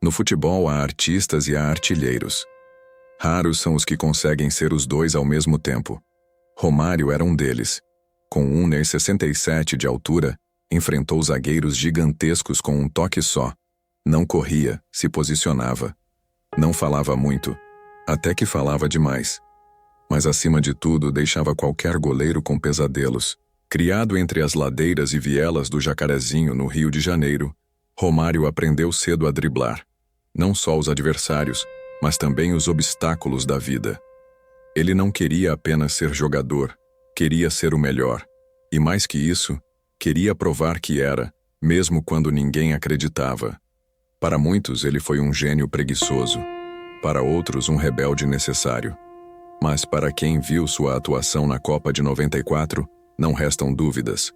No futebol há artistas e há artilheiros. Raros são os que conseguem ser os dois ao mesmo tempo. Romário era um deles. Com 1,67 m de altura, enfrentou zagueiros gigantescos com um toque só. Não corria, se posicionava. Não falava muito, até que falava demais. Mas acima de tudo deixava qualquer goleiro com pesadelos. Criado entre as ladeiras e vielas do Jacarezinho, no Rio de Janeiro, Romário aprendeu cedo a driblar. Não só os adversários, mas também os obstáculos da vida. Ele não queria apenas ser jogador, queria ser o melhor. E mais que isso, queria provar que era, mesmo quando ninguém acreditava. Para muitos ele foi um gênio preguiçoso, para outros um rebelde necessário. Mas para quem viu sua atuação na Copa de 94, não restam dúvidas.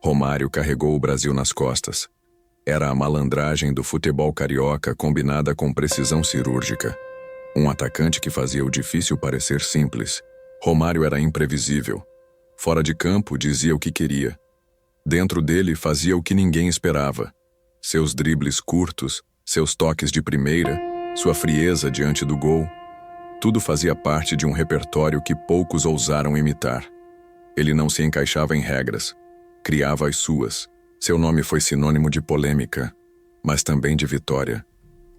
Romário carregou o Brasil nas costas. Era a malandragem do futebol carioca combinada com precisão cirúrgica. Um atacante que fazia o difícil parecer simples. Romário era imprevisível. Fora de campo, dizia o que queria. Dentro dele, fazia o que ninguém esperava. Seus dribles curtos, seus toques de primeira, sua frieza diante do gol. Tudo fazia parte de um repertório que poucos ousaram imitar. Ele não se encaixava em regras. Criava as suas. Seu nome foi sinônimo de polêmica, mas também de vitória.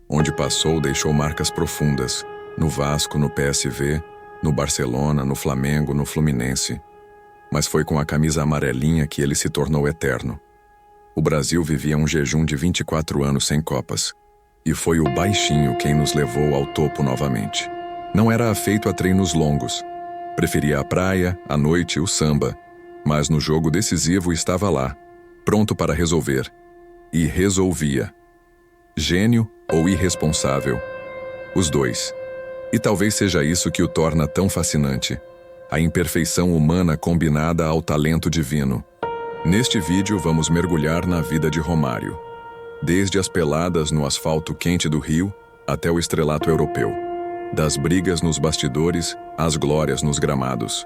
Onde passou, deixou marcas profundas. No Vasco, no PSV, no Barcelona, no Flamengo, no Fluminense. Mas foi com a camisa amarelinha que ele se tornou eterno. O Brasil vivia um jejum de 24 anos sem Copas. E foi o baixinho quem nos levou ao topo novamente. Não era afeito a treinos longos. Preferia a praia, a noite, o samba. Mas no jogo decisivo estava lá, pronto para resolver. E resolvia. Gênio ou irresponsável? Os dois. E talvez seja isso que o torna tão fascinante. A imperfeição humana combinada ao talento divino. Neste vídeo vamos mergulhar na vida de Romário. Desde as peladas no asfalto quente do Rio até o estrelato europeu. Das brigas nos bastidores às glórias nos gramados.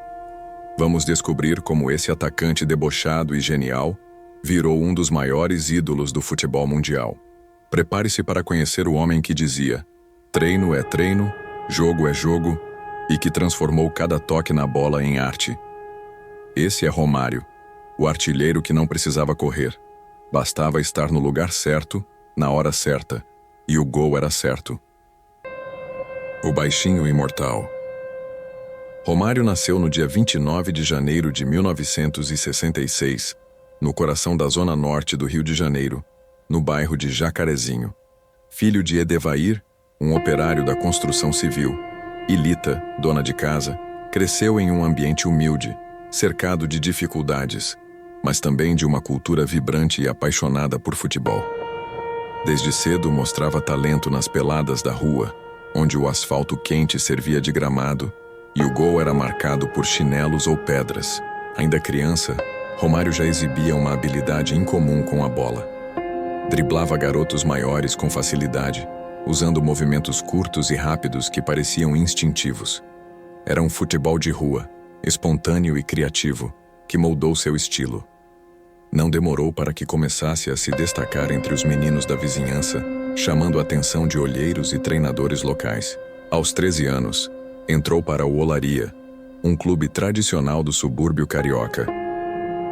Vamos descobrir como esse atacante debochado e genial virou um dos maiores ídolos do futebol mundial. Prepare-se para conhecer o homem que dizia: treino é treino, jogo é jogo, e que transformou cada toque na bola em arte. Esse é Romário, o artilheiro que não precisava correr. Bastava estar no lugar certo, na hora certa, e o gol era certo. O baixinho imortal. Romário nasceu no dia 29 de janeiro de 1966, no coração da zona norte do Rio de Janeiro, no bairro de Jacarezinho. Filho de Edevair, um operário da construção civil, e Lita, dona de casa, cresceu em um ambiente humilde, cercado de dificuldades, mas também de uma cultura vibrante e apaixonada por futebol. Desde cedo mostrava talento nas peladas da rua, onde o asfalto quente servia de gramado e o gol era marcado por chinelos ou pedras. Ainda criança, Romário já exibia uma habilidade incomum com a bola. Driblava garotos maiores com facilidade, usando movimentos curtos e rápidos que pareciam instintivos. Era um futebol de rua, espontâneo e criativo, que moldou seu estilo. Não demorou para que começasse a se destacar entre os meninos da vizinhança, chamando a atenção de olheiros e treinadores locais. Aos 13 anos, entrou para o Olaria, um clube tradicional do subúrbio carioca.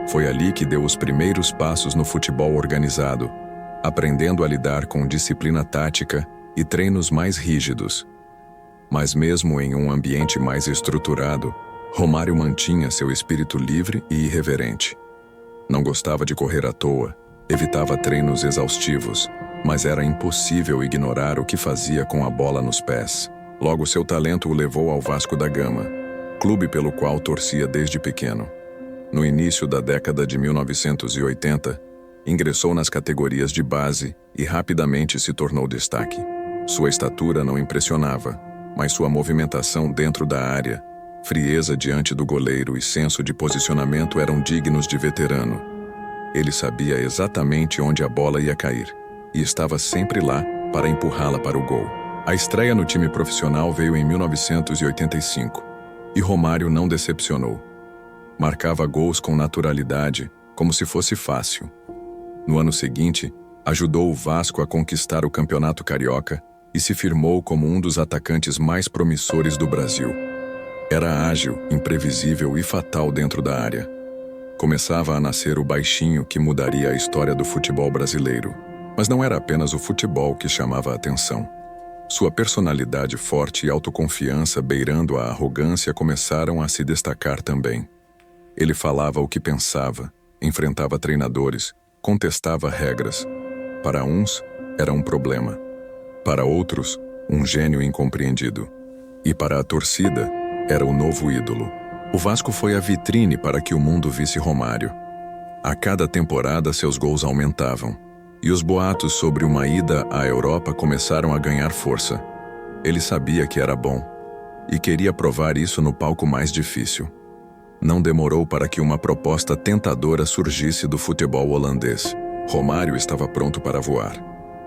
Foi ali que deu os primeiros passos no futebol organizado, aprendendo a lidar com disciplina tática e treinos mais rígidos. Mas mesmo em um ambiente mais estruturado, Romário mantinha seu espírito livre e irreverente. Não gostava de correr à toa, evitava treinos exaustivos, mas era impossível ignorar o que fazia com a bola nos pés. Logo seu talento o levou ao Vasco da Gama, clube pelo qual torcia desde pequeno. No início da década de 1980, ingressou nas categorias de base e rapidamente se tornou destaque. Sua estatura não impressionava, mas sua movimentação dentro da área, frieza diante do goleiro e senso de posicionamento eram dignos de veterano. Ele sabia exatamente onde a bola ia cair, e estava sempre lá para empurrá-la para o gol. A estreia no time profissional veio em 1985, e Romário não decepcionou. Marcava gols com naturalidade, como se fosse fácil. No ano seguinte, Ajudou o Vasco a conquistar o Campeonato Carioca e se firmou como um dos atacantes mais promissores do Brasil. Era ágil, imprevisível e fatal dentro da área. Começava a nascer o baixinho que mudaria a história do futebol brasileiro. Mas não era apenas o futebol que chamava a atenção. Sua personalidade forte e autoconfiança beirando a arrogância começaram a se destacar também. Ele falava o que pensava, enfrentava treinadores, contestava regras. Para uns, era um problema. Para outros, um gênio incompreendido. E para a torcida, era o novo ídolo. O Vasco foi a vitrine para que o mundo visse Romário. A cada temporada, seus gols aumentavam. E os boatos sobre uma ida à Europa começaram a ganhar força. Ele sabia que era bom. E queria provar isso no palco mais difícil. Não demorou para que uma proposta tentadora surgisse do futebol holandês. Romário estava pronto para voar.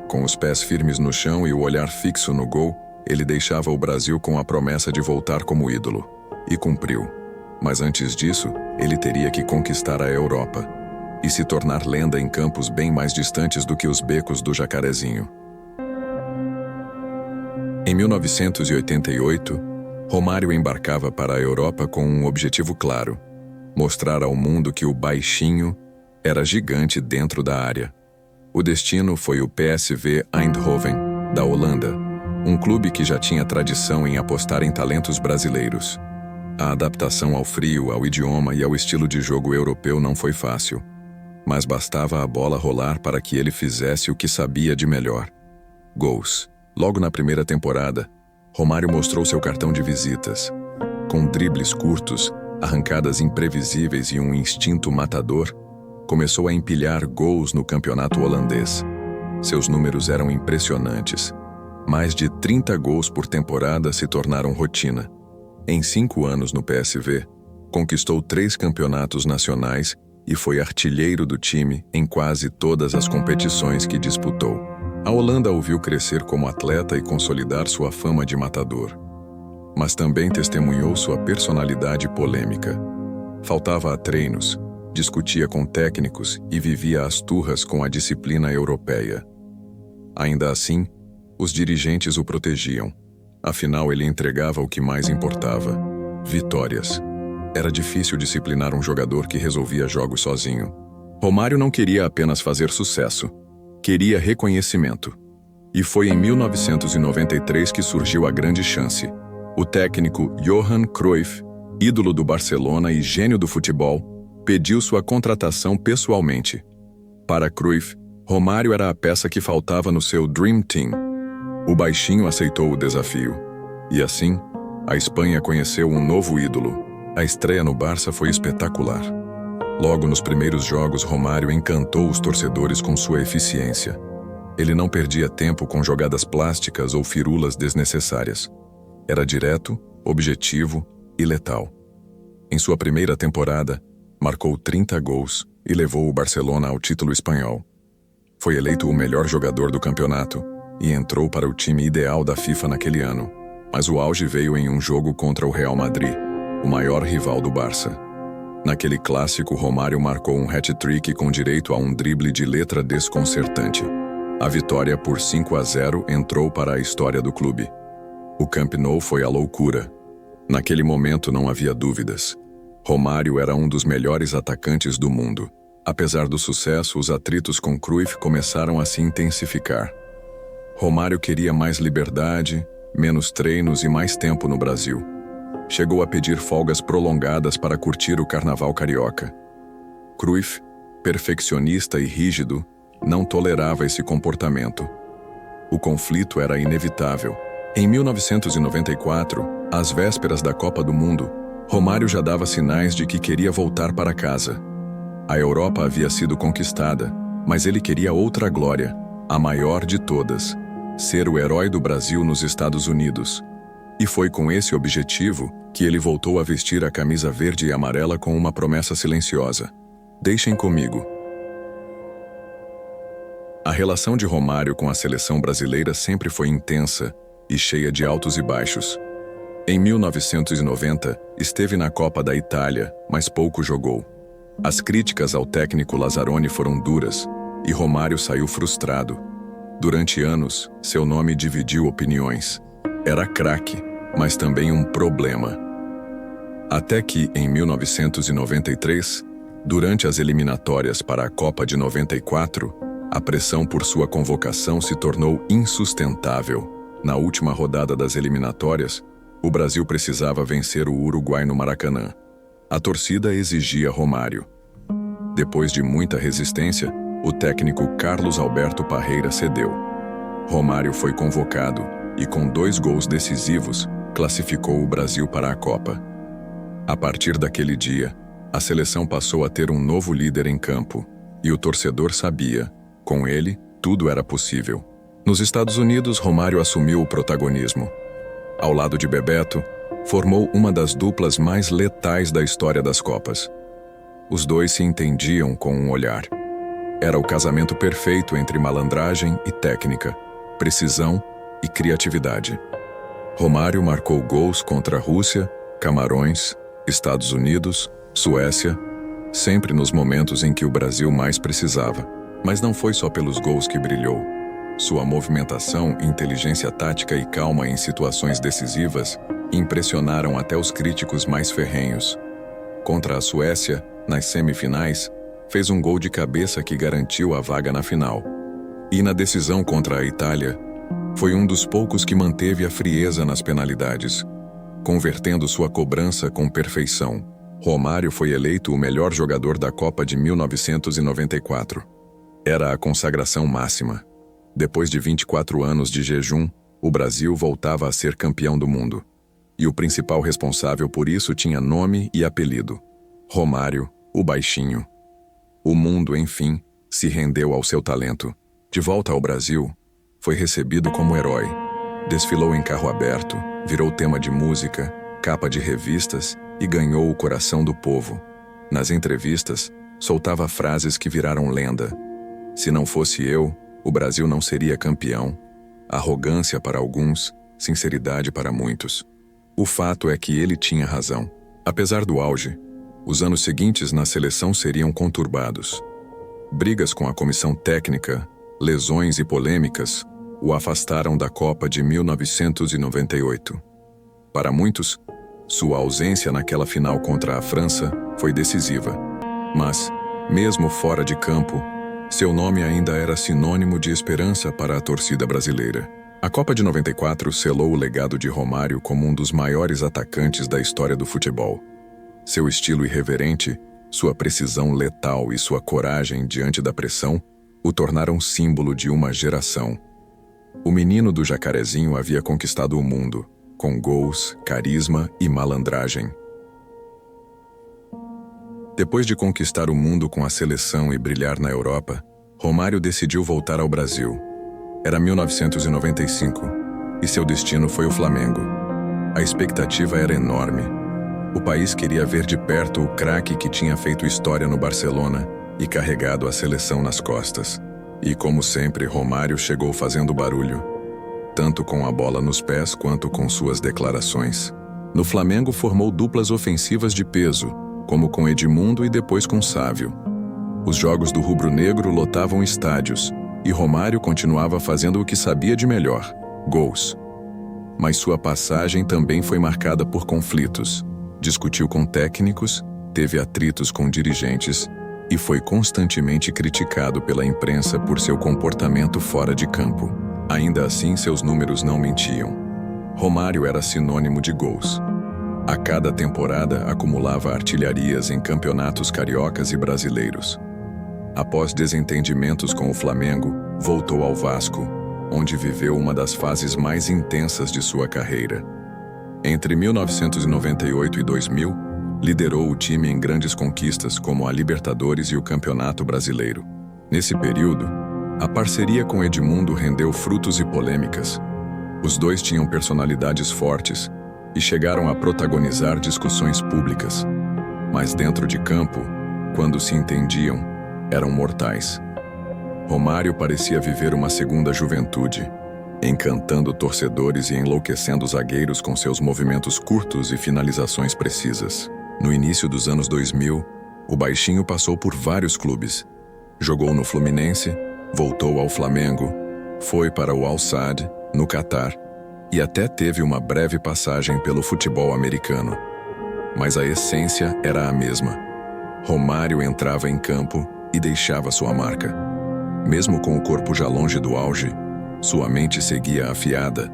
Com os pés firmes no chão e o olhar fixo no gol, ele deixava o Brasil com a promessa de voltar como ídolo. E cumpriu. Mas antes disso, ele teria que conquistar a Europa e se tornar lenda em campos bem mais distantes do que os becos do Jacarezinho. Em 1988, Romário embarcava para a Europa com um objetivo claro: mostrar ao mundo que o baixinho era gigante dentro da área. O destino foi o PSV Eindhoven, da Holanda, um clube que já tinha tradição em apostar em talentos brasileiros. A adaptação ao frio, ao idioma e ao estilo de jogo europeu não foi fácil. Mas bastava a bola rolar para que ele fizesse o que sabia de melhor: gols. Logo na primeira temporada, Romário mostrou seu cartão de visitas. Com dribles curtos, arrancadas imprevisíveis e um instinto matador, começou a empilhar gols no campeonato holandês. Seus números eram impressionantes. Mais de 30 gols por temporada se tornaram rotina. Em 5 anos no PSV, conquistou 3 campeonatos nacionais e foi artilheiro do time em quase todas as competições que disputou. A Holanda o viu crescer como atleta e consolidar sua fama de matador. Mas também testemunhou sua personalidade polêmica. Faltava a treinos, discutia com técnicos e vivia às turras com a disciplina europeia. Ainda assim, os dirigentes o protegiam. Afinal, ele entregava o que mais importava: vitórias. Era difícil disciplinar um jogador que resolvia jogos sozinho. Romário não queria apenas fazer sucesso, queria reconhecimento. E foi em 1993 que surgiu a grande chance. O técnico Johan Cruyff, ídolo do Barcelona e gênio do futebol, pediu sua contratação pessoalmente. Para Cruyff, Romário era a peça que faltava no seu Dream Team. O baixinho aceitou o desafio. E assim, a Espanha conheceu um novo ídolo. A estreia no Barça foi espetacular. Logo nos primeiros jogos, Romário encantou os torcedores com sua eficiência. Ele não perdia tempo com jogadas plásticas ou firulas desnecessárias. Era direto, objetivo e letal. Em sua primeira temporada, marcou 30 gols e levou o Barcelona ao título espanhol. Foi eleito o melhor jogador do campeonato e entrou para o time ideal da FIFA naquele ano. Mas o auge veio em um jogo contra o Real Madrid, o maior rival do Barça. Naquele clássico, Romário marcou um hat-trick com direito a um drible de letra desconcertante. A vitória por 5-0 entrou para a história do clube. O Camp Nou foi a loucura. Naquele momento não havia dúvidas. Romário era um dos melhores atacantes do mundo. Apesar do sucesso, os atritos com Cruyff começaram a se intensificar. Romário queria mais liberdade, menos treinos e mais tempo no Brasil. Chegou a pedir folgas prolongadas para curtir o carnaval carioca. Cruyff, perfeccionista e rígido, não tolerava esse comportamento. O conflito era inevitável. Em 1994, às vésperas da Copa do Mundo, Romário já dava sinais de que queria voltar para casa. A Europa havia sido conquistada, mas ele queria outra glória, a maior de todas: ser o herói do Brasil nos Estados Unidos. E foi com esse objetivo que ele voltou a vestir a camisa verde e amarela com uma promessa silenciosa: deixem comigo. A relação de Romário com a seleção brasileira sempre foi intensa e cheia de altos e baixos. Em 1990, esteve na Copa da Itália, mas pouco jogou. As críticas ao técnico Lazzaroni foram duras, e Romário saiu frustrado. Durante anos, seu nome dividiu opiniões. Era craque, mas também um problema. Até que, em 1993, durante as eliminatórias para a Copa de 94, a pressão por sua convocação se tornou insustentável. Na última rodada das eliminatórias, o Brasil precisava vencer o Uruguai no Maracanã. A torcida exigia Romário. Depois de muita resistência, o técnico Carlos Alberto Parreira cedeu. Romário foi convocado e, com 2 gols decisivos, classificou o Brasil para a Copa. A partir daquele dia, a seleção passou a ter um novo líder em campo, e o torcedor sabia, com ele, tudo era possível. Nos Estados Unidos, Romário assumiu o protagonismo. Ao lado de Bebeto, formou uma das duplas mais letais da história das Copas. Os dois se entendiam com um olhar. Era o casamento perfeito entre malandragem e técnica, precisão e criatividade. Romário marcou gols contra a Rússia, Camarões, Estados Unidos, Suécia, sempre nos momentos em que o Brasil mais precisava. Mas não foi só pelos gols que brilhou. Sua movimentação, inteligência tática e calma em situações decisivas impressionaram até os críticos mais ferrenhos. Contra a Suécia, nas semifinais, fez um gol de cabeça que garantiu a vaga na final. E na decisão contra a Itália, foi um dos poucos que manteve a frieza nas penalidades, convertendo sua cobrança com perfeição. Romário foi eleito o melhor jogador da Copa de 1994. Era a consagração máxima. Depois de 24 anos de jejum, o Brasil voltava a ser campeão do mundo. E o principal responsável por isso tinha nome e apelido: Romário, o Baixinho. O mundo, enfim, se rendeu ao seu talento. De volta ao Brasil, foi recebido como herói. Desfilou em carro aberto, virou tema de música, capa de revistas e ganhou o coração do povo. Nas entrevistas, soltava frases que viraram lenda. Se não fosse eu, o Brasil não seria campeão. Arrogância para alguns, sinceridade para muitos. O fato é que ele tinha razão. Apesar do auge, os anos seguintes na seleção seriam conturbados. Brigas com a comissão técnica, lesões e polêmicas o afastaram da Copa de 1998. Para muitos, sua ausência naquela final contra a França foi decisiva. Mas, mesmo fora de campo, seu nome ainda era sinônimo de esperança para a torcida brasileira. A Copa de 94 selou o legado de Romário como um dos maiores atacantes da história do futebol. Seu estilo irreverente, sua precisão letal e sua coragem diante da pressão o tornaram símbolo de uma geração. O menino do Jacarezinho havia conquistado o mundo, com gols, carisma e malandragem. Depois de conquistar o mundo com a seleção e brilhar na Europa, Romário decidiu voltar ao Brasil. Era 1995, e seu destino foi o Flamengo. A expectativa era enorme. O país queria ver de perto o craque que tinha feito história no Barcelona e carregado a seleção nas costas. E, como sempre, Romário chegou fazendo barulho, tanto com a bola nos pés quanto com suas declarações. No Flamengo formou duplas ofensivas de peso, como com Edmundo e depois com Sávio. Os jogos do rubro-negro lotavam estádios, e Romário continuava fazendo o que sabia de melhor: gols. Mas sua passagem também foi marcada por conflitos. Discutiu com técnicos, teve atritos com dirigentes e foi constantemente criticado pela imprensa por seu comportamento fora de campo. Ainda assim, seus números não mentiam. Romário era sinônimo de gols. A cada temporada acumulava artilharias em campeonatos cariocas e brasileiros. Após desentendimentos com o Flamengo, voltou ao Vasco, onde viveu uma das fases mais intensas de sua carreira. Entre 1998 e 2000, liderou o time em grandes conquistas como a Libertadores e o Campeonato Brasileiro. Nesse período, a parceria com Edmundo rendeu frutos e polêmicas. Os dois tinham personalidades fortes e chegaram a protagonizar discussões públicas. Mas dentro de campo, quando se entendiam, eram mortais. Romário parecia viver uma segunda juventude, encantando torcedores e enlouquecendo zagueiros com seus movimentos curtos e finalizações precisas. No início dos anos 2000, o Baixinho passou por vários clubes. Jogou no Fluminense, voltou ao Flamengo, foi para o Al-Sadd, no Catar, e até teve uma breve passagem pelo futebol americano. Mas a essência era a mesma. Romário entrava em campo e deixava sua marca. Mesmo com o corpo já longe do auge, sua mente seguia afiada.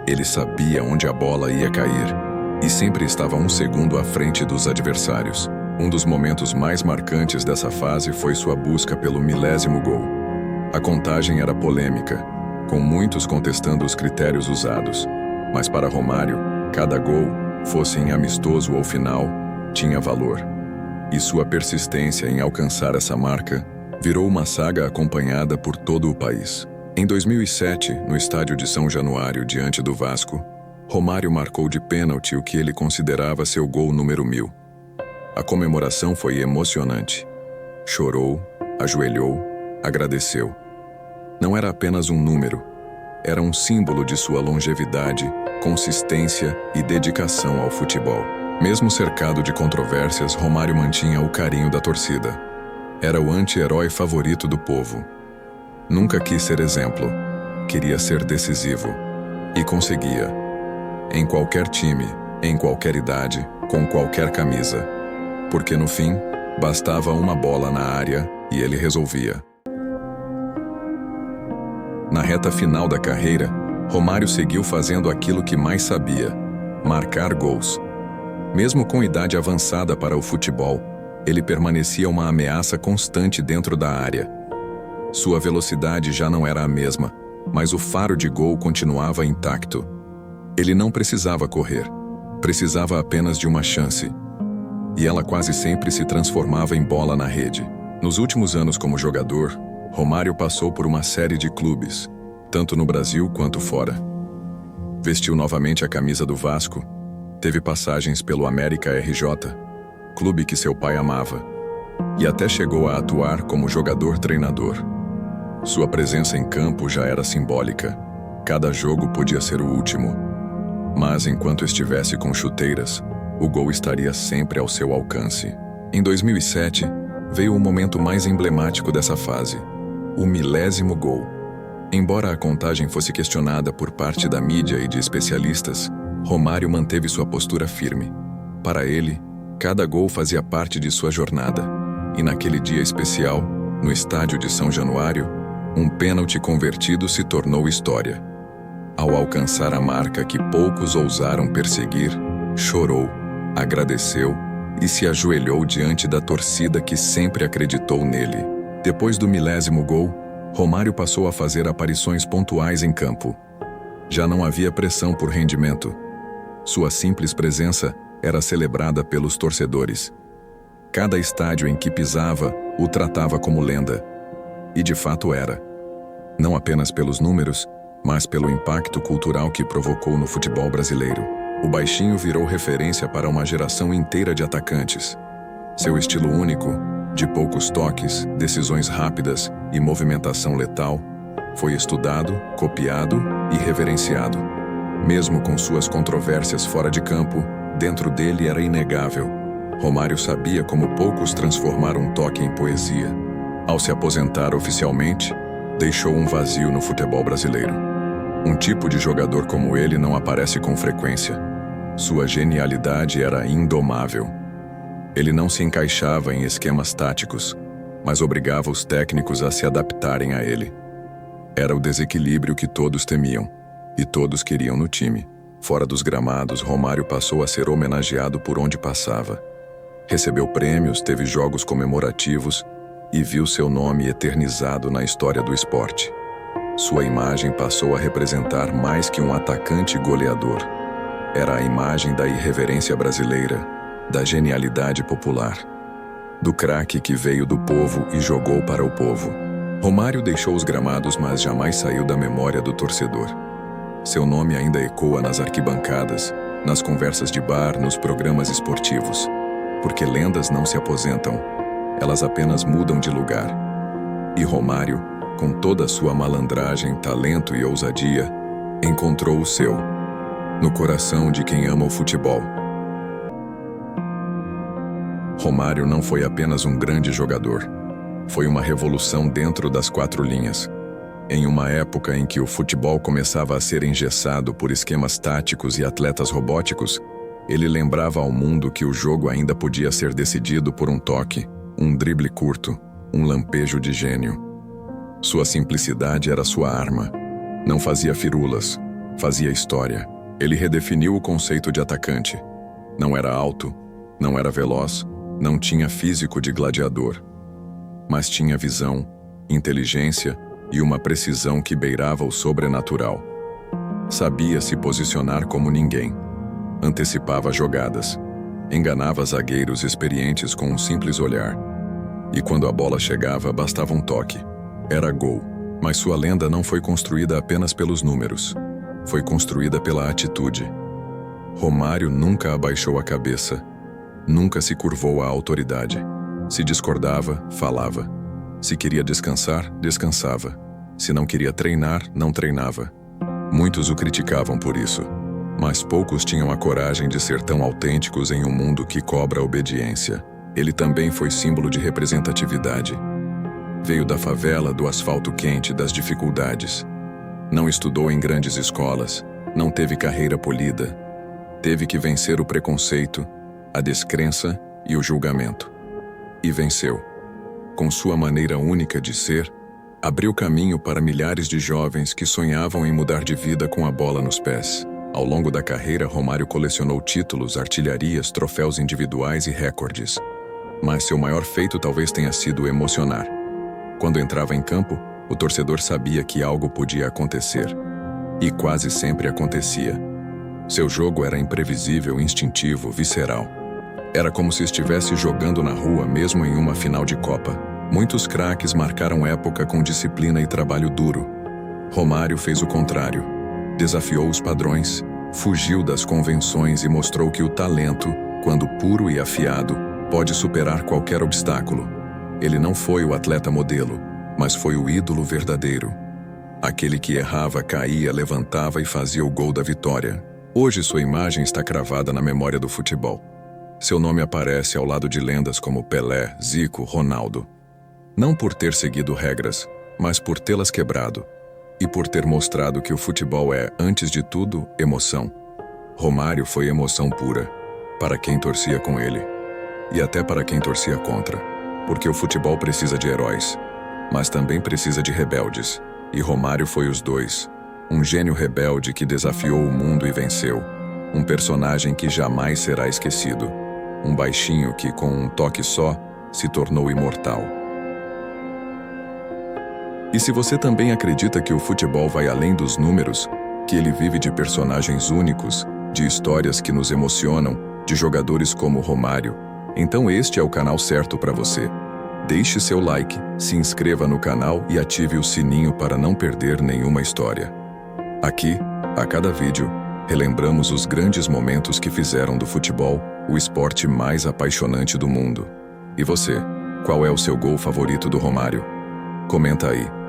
Ele sabia onde a bola ia cair e sempre estava um segundo à frente dos adversários. Um dos momentos mais marcantes dessa fase foi sua busca pelo 1000º gol. A contagem era polêmica, com muitos contestando os critérios usados. Mas para Romário, cada gol, fosse em amistoso ou final, tinha valor. E sua persistência em alcançar essa marca virou uma saga acompanhada por todo o país. Em 2007, no estádio de São Januário, diante do Vasco, Romário marcou de pênalti o que ele considerava seu gol número 1000. A comemoração foi emocionante. Chorou, ajoelhou, agradeceu. Não era apenas um número, era um símbolo de sua longevidade, consistência e dedicação ao futebol. Mesmo cercado de controvérsias, Romário mantinha o carinho da torcida. Era o anti-herói favorito do povo. Nunca quis ser exemplo, queria ser decisivo. E conseguia. Em qualquer time, em qualquer idade, com qualquer camisa. Porque no fim, bastava uma bola na área e ele resolvia. Na reta final da carreira, Romário seguiu fazendo aquilo que mais sabia: marcar gols. Mesmo com idade avançada para o futebol, ele permanecia uma ameaça constante dentro da área. Sua velocidade já não era a mesma, mas o faro de gol continuava intacto. Ele não precisava correr, precisava apenas de uma chance. E ela quase sempre se transformava em bola na rede. Nos últimos anos como jogador, Romário passou por uma série de clubes, tanto no Brasil quanto fora. Vestiu novamente a camisa do Vasco, teve passagens pelo América RJ, clube que seu pai amava, e até chegou a atuar como jogador-treinador. Sua presença em campo já era simbólica. Cada jogo podia ser o último. Mas enquanto estivesse com chuteiras, o gol estaria sempre ao seu alcance. Em 2007, veio o momento mais emblemático dessa fase: o 1000º gol. Embora a contagem fosse questionada por parte da mídia e de especialistas, Romário manteve sua postura firme. Para ele, cada gol fazia parte de sua jornada. E naquele dia especial, no estádio de São Januário, um pênalti convertido se tornou história. Ao alcançar a marca que poucos ousaram perseguir, chorou, agradeceu e se ajoelhou diante da torcida que sempre acreditou nele. Depois do 1000º gol, Romário passou a fazer aparições pontuais em campo. Já não havia pressão por rendimento. Sua simples presença era celebrada pelos torcedores. Cada estádio em que pisava o tratava como lenda. E de fato era. Não apenas pelos números, mas pelo impacto cultural que provocou no futebol brasileiro. O baixinho virou referência para uma geração inteira de atacantes. Seu estilo único, de poucos toques, decisões rápidas e movimentação letal, foi estudado, copiado e reverenciado. Mesmo com suas controvérsias fora de campo, dentro dele era inegável. Romário sabia como poucos transformar um toque em poesia. Ao se aposentar oficialmente, deixou um vazio no futebol brasileiro. Um tipo de jogador como ele não aparece com frequência. Sua genialidade era indomável. Ele não se encaixava em esquemas táticos, mas obrigava os técnicos a se adaptarem a ele. Era o desequilíbrio que todos temiam, e todos queriam no time. Fora dos gramados, Romário passou a ser homenageado por onde passava. Recebeu prêmios, teve jogos comemorativos e viu seu nome eternizado na história do esporte. Sua imagem passou a representar mais que um atacante goleador. Era a imagem da irreverência brasileira, da genialidade popular, do craque que veio do povo e jogou para o povo. Romário deixou os gramados, mas jamais saiu da memória do torcedor. Seu nome ainda ecoa nas arquibancadas, nas conversas de bar, nos programas esportivos. Porque lendas não se aposentam, elas apenas mudam de lugar. E Romário, com toda a sua malandragem, talento e ousadia, encontrou o seu, no coração de quem ama o futebol. Romário não foi apenas um grande jogador. Foi uma revolução dentro das quatro linhas. Em uma época em que o futebol começava a ser engessado por esquemas táticos e atletas robóticos, ele lembrava ao mundo que o jogo ainda podia ser decidido por um toque, um drible curto, um lampejo de gênio. Sua simplicidade era sua arma. Não fazia firulas, fazia história. Ele redefiniu o conceito de atacante. Não era alto, não era veloz, não tinha físico de gladiador. Mas tinha visão, inteligência e uma precisão que beirava o sobrenatural. Sabia se posicionar como ninguém. Antecipava jogadas. Enganava zagueiros experientes com um simples olhar. E quando a bola chegava, bastava um toque. Era gol. Mas sua lenda não foi construída apenas pelos números. Foi construída pela atitude. Romário nunca abaixou a cabeça. Nunca se curvou à autoridade. Se discordava, falava. Se queria descansar, descansava. Se não queria treinar, não treinava. Muitos o criticavam por isso, mas poucos tinham a coragem de ser tão autênticos em um mundo que cobra obediência. Ele também foi símbolo de representatividade. Veio da favela, do asfalto quente, das dificuldades. Não estudou em grandes escolas, não teve carreira polida. Teve que vencer o preconceito, a descrença e o julgamento. E venceu. Com sua maneira única de ser, abriu caminho para milhares de jovens que sonhavam em mudar de vida com a bola nos pés. Ao longo da carreira, Romário colecionou títulos, artilharias, troféus individuais e recordes. Mas seu maior feito talvez tenha sido emocionar. Quando entrava em campo, o torcedor sabia que algo podia acontecer. E quase sempre acontecia. Seu jogo era imprevisível, instintivo, visceral. Era como se estivesse jogando na rua, mesmo em uma final de Copa. Muitos craques marcaram época com disciplina e trabalho duro. Romário fez o contrário. Desafiou os padrões, fugiu das convenções e mostrou que o talento, quando puro e afiado, pode superar qualquer obstáculo. Ele não foi o atleta modelo, mas foi o ídolo verdadeiro. Aquele que errava, caía, levantava e fazia o gol da vitória. Hoje sua imagem está cravada na memória do futebol. Seu nome aparece ao lado de lendas como Pelé, Zico, Ronaldo. Não por ter seguido regras, mas por tê-las quebrado. E por ter mostrado que o futebol é, antes de tudo, emoção. Romário foi emoção pura, para quem torcia com ele. E até para quem torcia contra. Porque o futebol precisa de heróis, mas também precisa de rebeldes. E Romário foi os dois. Um gênio rebelde que desafiou o mundo e venceu. Um personagem que jamais será esquecido. Um baixinho que, com um toque só, se tornou imortal. E se você também acredita que o futebol vai além dos números, que ele vive de personagens únicos, de histórias que nos emocionam, de jogadores como Romário, então este é o canal certo para você. Deixe seu like, se inscreva no canal e ative o sininho para não perder nenhuma história. Aqui, a cada vídeo, relembramos os grandes momentos que fizeram do futebol o esporte mais apaixonante do mundo. E você, qual é o seu gol favorito do Romário? Comenta aí.